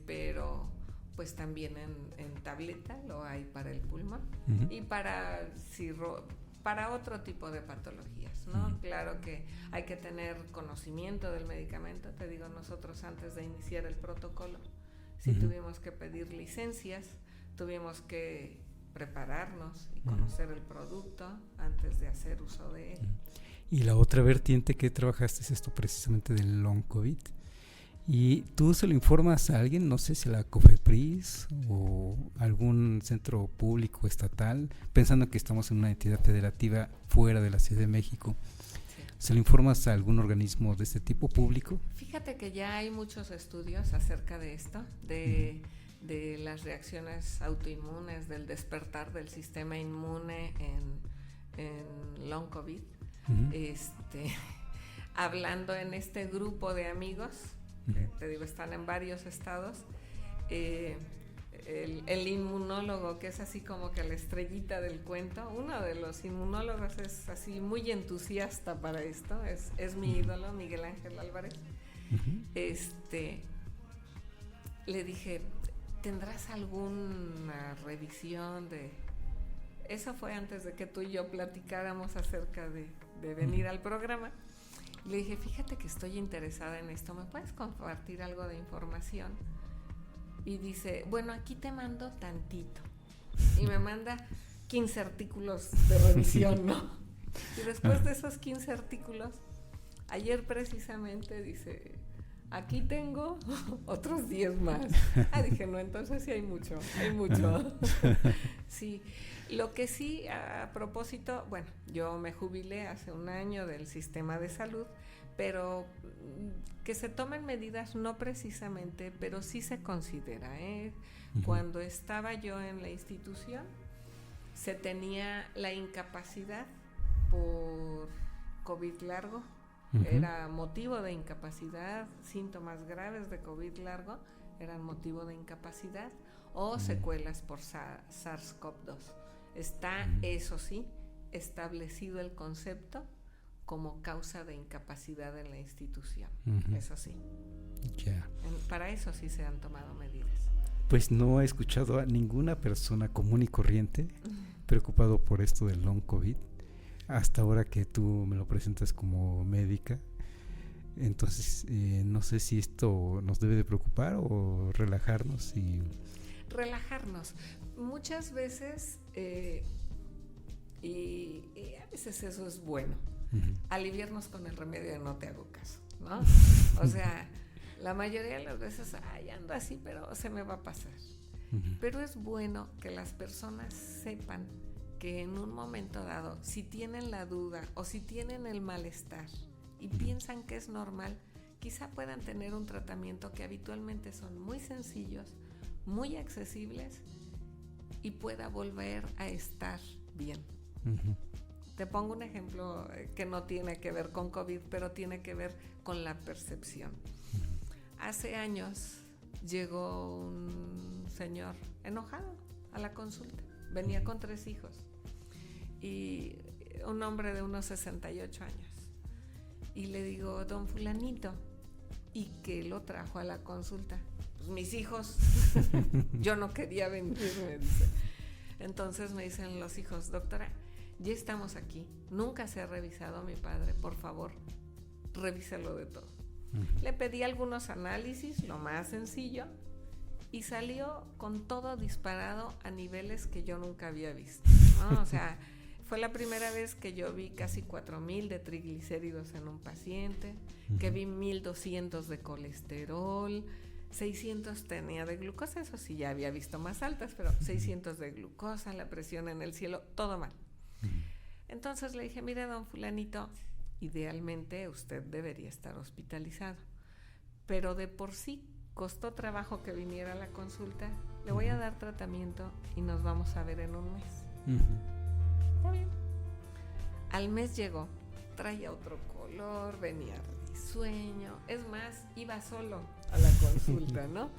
Pero pues también en tableta lo hay para el pulmón y para otro tipo de patologías, ¿no? Claro que hay que tener conocimiento del medicamento. Te digo, nosotros antes de iniciar el protocolo, sí tuvimos que pedir licencias, tuvimos que prepararnos y conocer el producto antes de hacer uso de él. Y la otra vertiente que trabajaste es esto precisamente del long COVID. ¿Y tú se lo informas a alguien, no sé si a la COFEPRIS o algún centro público estatal, pensando que estamos en una entidad federativa fuera de la Ciudad de México? Sí. ¿Se lo informas a algún organismo de este tipo público? Fíjate que ya hay muchos estudios acerca de esto, de las reacciones autoinmunes, del despertar del sistema inmune en long COVID. Hablando en este grupo de amigos, que te digo, están en varios estados, el inmunólogo, que es así como que la estrellita del cuento, uno de los inmunólogos es así muy entusiasta para esto, es mi ídolo, Miguel Ángel Álvarez. Le dije, ¿tendrás alguna revisión de...? Eso fue antes de que tú y yo platicáramos acerca de venir al programa. Le dije, fíjate que estoy interesada en esto, ¿me puedes compartir algo de información? Y dice, bueno, aquí te mando tantito. Y me manda 15 artículos de revisión, ¿no? Y después de esos 15 artículos, ayer precisamente dice, aquí tengo otros 10 más. Dije, no, entonces sí hay mucho. Sí, lo que sí, a propósito, bueno, yo me jubilé hace un año del sistema de salud, pero que se tomen medidas no precisamente, pero sí se considera. Cuando estaba yo en la institución, se tenía la incapacidad por COVID largo, era motivo de incapacidad, síntomas graves de COVID largo eran motivo de incapacidad o secuelas por SARS-CoV-2. Está, eso sí, establecido el concepto como causa de incapacidad en la institución, eso sí. Para eso sí se han tomado medidas. Pues no he escuchado a ninguna persona común y corriente preocupado por esto del long COVID, hasta ahora que tú me lo presentas como médica. Entonces, no sé si esto nos debe de preocupar o relajarnos. Relajarnos. Muchas veces, y a veces eso es bueno, aliviarnos con el remedio de no te hago caso, ¿no? O sea, la mayoría de las veces, ando así, pero se me va a pasar. Pero es bueno que las personas sepan que en un momento dado, si tienen la duda o si tienen el malestar y piensan que es normal, quizá puedan tener un tratamiento que habitualmente son muy sencillos, muy accesibles y pueda volver a estar bien. Te pongo un ejemplo que no tiene que ver con COVID, pero tiene que ver con la percepción. Hace años llegó un señor enojado a la consulta. Venía con 3 hijos y un hombre de unos 68 años. Y le digo, don fulanito, ¿y qué lo trajo a la consulta? Pues mis hijos. Yo no quería venir, me dice. Entonces me dicen los hijos, doctora, ya estamos aquí, nunca se ha revisado a mi padre, por favor, revíselo de todo. Le pedí algunos análisis, lo más sencillo, y salió con todo disparado a niveles que yo nunca había visto, ¿no? O sea, fue la primera vez que yo vi casi 4,000 de triglicéridos en un paciente, que vi 1,200 de colesterol, 600 tenía de glucosa, eso sí ya había visto más altas, pero 600 de glucosa, la presión en el cielo, todo mal. Entonces le dije, mire don fulanito, idealmente usted debería estar hospitalizado, pero de por sí costó trabajo que viniera a la consulta, le voy a dar tratamiento y nos vamos a ver en un mes. Está bien. Al mes llegó, traía otro color, venía risueño, es más, iba solo a la consulta, ¿no?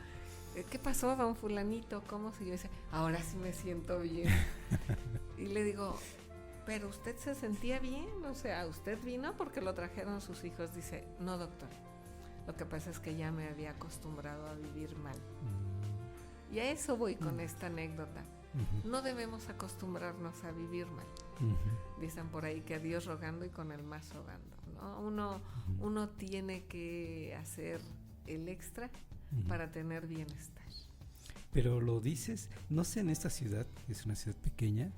¿Qué pasó, don fulanito? ¿Cómo se yo? Dice, ahora sí me siento bien. Y le digo, pero usted se sentía bien, o sea, usted vino porque lo trajeron sus hijos. Dice, no doctor, lo que pasa es que ya me había acostumbrado a vivir mal. Y a eso voy con esta anécdota. No debemos acostumbrarnos a vivir mal. Dicen por ahí que a Dios rogando y con el mazo dando, ¿no? Uno tiene que hacer el extra para tener bienestar. Pero lo dices, no sé, en esta ciudad, que es una ciudad pequeña,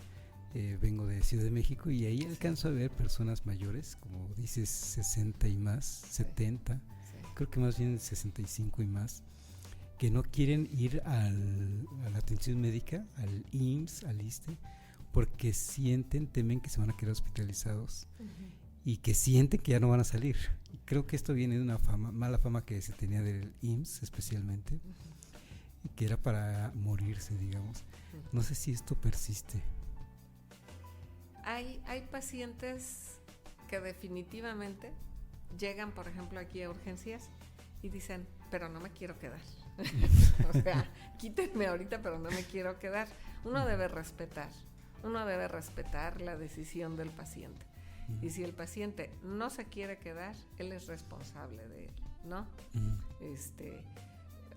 vengo de Ciudad de México y ahí alcanzo a ver personas mayores, como dices, 60 y más, 70, creo que más bien 65 y más, que no quieren ir a la atención médica, al IMSS, al ISSSTE, porque temen que se van a quedar hospitalizados. y que sienten que ya no van a salir. Creo que esto viene de una mala fama que se tenía del IMSS especialmente, y que era para morirse, digamos. No sé si esto persiste. Hay pacientes que definitivamente llegan, por ejemplo, aquí a urgencias y dicen, pero no me quiero quedar. O sea, quítenme ahorita, pero no me quiero quedar. Uno debe respetar la decisión del paciente. Y si el paciente no se quiere quedar, él es responsable de él, ¿no?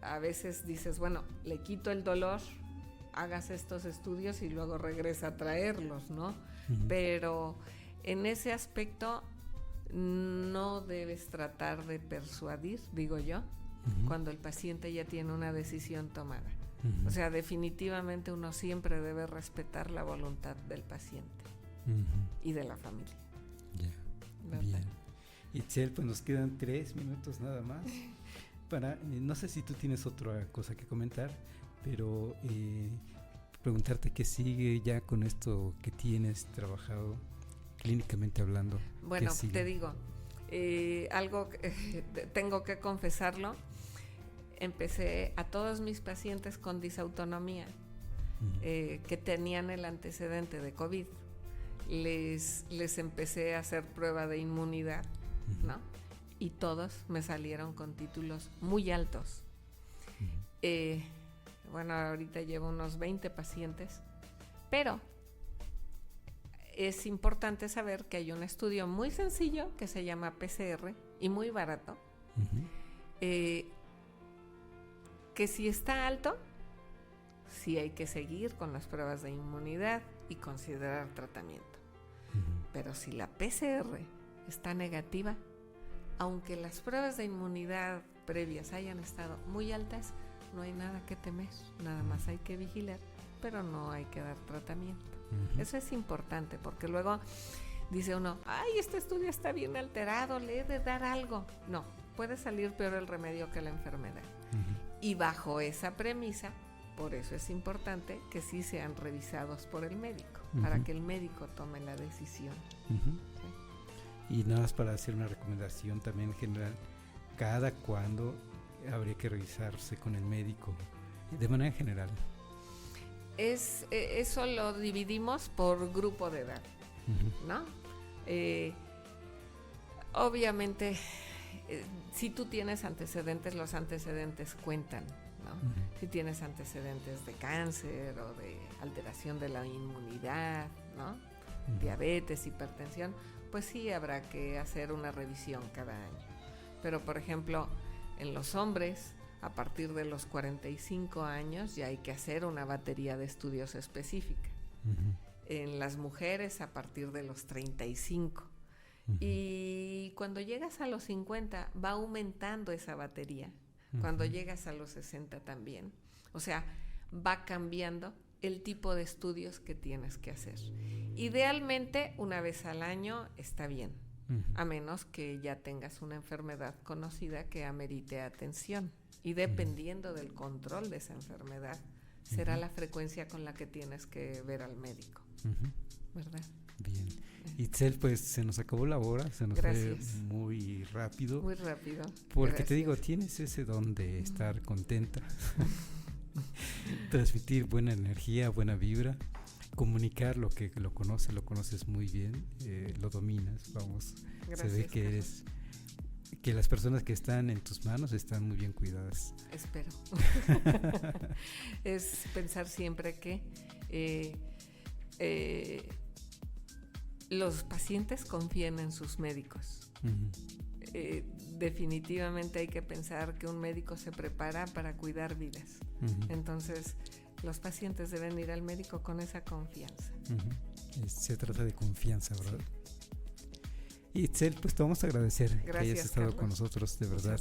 A veces dices, bueno, le quito el dolor, hagas estos estudios y luego regresa a traerlos, ¿no? Pero en ese aspecto no debes tratar de persuadir, digo yo, cuando el paciente ya tiene una decisión tomada. O sea, definitivamente uno siempre debe respetar la voluntad del paciente y de la familia. Ya, bien. Itzel, pues nos quedan 3 minutos nada más. No sé si tú tienes otra cosa que comentar, pero preguntarte qué sigue ya con esto que tienes trabajado clínicamente hablando. Bueno, te digo, algo que tengo que confesarlo. Empecé a todos mis pacientes con disautonomía que tenían el antecedente de COVID. Les empecé a hacer prueba de inmunidad, ¿no? Y todos me salieron con títulos muy altos. Bueno, ahorita llevo unos 20 pacientes, pero es importante saber que hay un estudio muy sencillo que se llama PCR y muy barato, que si está alto, sí hay que seguir con las pruebas de inmunidad y considerar tratamiento. Pero si la PCR está negativa, aunque las pruebas de inmunidad previas hayan estado muy altas, no hay nada que temer, nada más hay que vigilar, pero no hay que dar tratamiento. Eso es importante, porque luego dice uno, ay, este estudio está bien alterado, le he de dar algo. No, puede salir peor el remedio que la enfermedad. Y bajo esa premisa, por eso es importante que sí sean revisados por el médico, para que el médico tome la decisión. ¿Sí? Y nada más para hacer una recomendación también general, ¿cada cuándo habría que revisarse con el médico? De manera general. Eso lo dividimos por grupo de edad, ¿no? Obviamente, si tú tienes antecedentes, los antecedentes cuentan, ¿no? Si tienes antecedentes de cáncer o de alteración de la inmunidad, ¿no? Diabetes, hipertensión, pues sí habrá que hacer una revisión cada año. Pero, por ejemplo, en los hombres, a partir de los 45 años ya hay que hacer una batería de estudios específica. En las mujeres, a partir de los 35. Y cuando llegas a los 50 va aumentando esa batería. Cuando llegas a los 60 también. O sea, va cambiando el tipo de estudios que tienes que hacer. Idealmente, una vez al año está bien, a menos que ya tengas una enfermedad conocida que amerite atención. Y dependiendo del control de esa enfermedad, será la frecuencia con la que tienes que ver al médico. ¿Verdad? Bien. Itzel, pues se nos acabó la hora, se nos fue muy rápido. Muy rápido. Porque gracias. Te digo, tienes ese don de estar contenta, transmitir buena energía, buena vibra, comunicar lo que lo conoces muy bien, lo dominas, vamos. Gracias, se ve que eres, que las personas que están en tus manos están muy bien cuidadas. Espero. Es pensar siempre que los pacientes confían en sus médicos. Definitivamente hay que pensar que un médico se prepara para cuidar vidas. Entonces, los pacientes deben ir al médico con esa confianza. Se trata de confianza, ¿verdad? Sí. Itzel, pues te vamos a agradecer que hayas estado con nosotros, de verdad.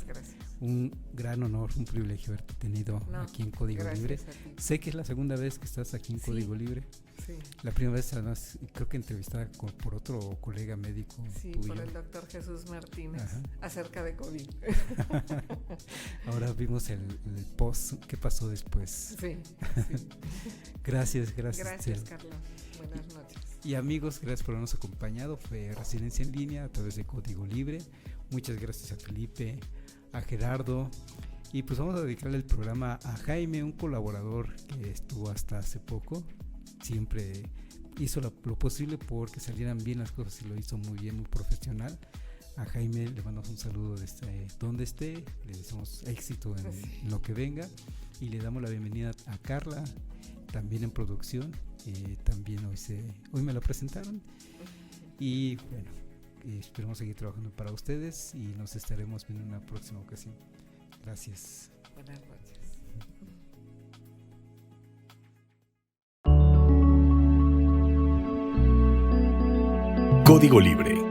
Un gran honor, un privilegio haberte tenido aquí en Código Libre. Sé que es la segunda vez que estás aquí en Código Libre. Sí. La primera vez, además, creo que entrevistada por otro colega médico Sí, tuyo. por el doctor Jesús Martínez, Ajá. acerca de COVID. Ahora vimos el post, ¿qué pasó después? Sí, sí. Gracias, Gracias, Itzel. Carlos. Buenas noches. Y amigos, gracias por habernos acompañado. Fue Resiliencia en Línea a través de Código Libre. Muchas gracias a Felipe, a Gerardo. Y pues vamos a dedicarle el programa a Jaime, un colaborador que estuvo hasta hace poco. Siempre hizo lo posible porque salieran bien las cosas y lo hizo muy bien, muy profesional. A Jaime le mandamos un saludo desde donde esté, le deseamos éxito en lo que venga y le damos la bienvenida a Carla, también en producción. También hoy me la presentaron y bueno, esperemos seguir trabajando para ustedes y nos estaremos viendo en una próxima ocasión. Gracias. Buenas noches. Código Libre.